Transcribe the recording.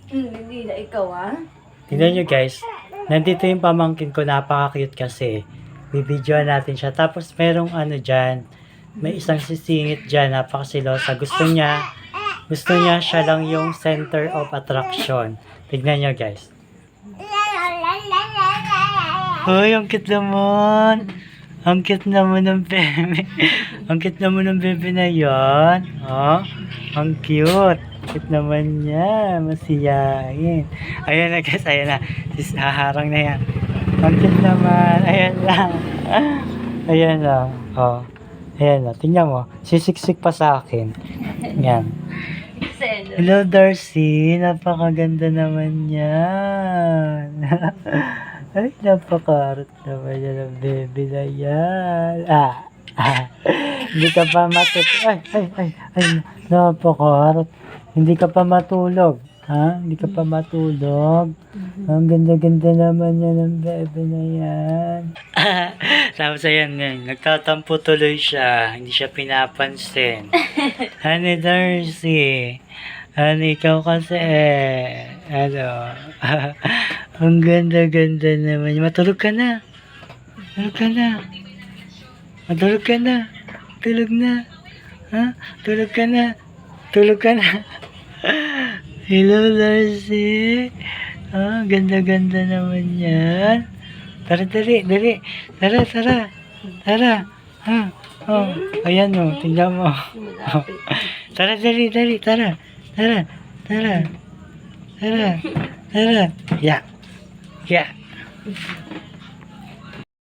Hindi na ikaw ah. Tingnan nyo guys, nandito yung pamangkin ko, napaka-cute kasi. Bibidyoan natin siya. Tapos merong ano dyan, may isang sisingit dyan, napakasilosa. Gusto niya siya lang yung center of attraction. Tignan nyo guys. Hoy, ang cute naman. Ang cute naman ng bebe. Ang cute naman ng bebe na yan. Oh, ang cute. Cute naman niya. Masiyahin. Ayan na guys, ayan na. Haharang na yan. Ang cute naman. Ayan lang. Ayan lang. Oh. Ayan na. Tingnan mo. Sisiksik pa sa akin. Yan. Hello Darcy. Napakaganda naman yan. Ay, napakarat naman yan ang baby na yan. Hindi ka pa matulog. Ay, napakarat. Hindi ka pa matulog. Ha? Hindi ka pa matulog. Ang ganda-ganda naman yan ang baby na yan. Tapos ayan ngayon, nagtatampo tuloy siya. Hindi siya pinapansin. Honey Darcy. Honey, ikaw kasi ano. Ang ganda-ganda naman. Matulog ka na. Matulog ka na. Matulog ka na. Tulog na. Ha? Tulog ka na. Tulog ka na. Hello, Darcy. Ah, ganda-ganda naman yan. Tara, dali. Tara. Tara. Ha? Oh, ayan o. Tingnan mo. Oh. Tara, dali. Tara. Yeah.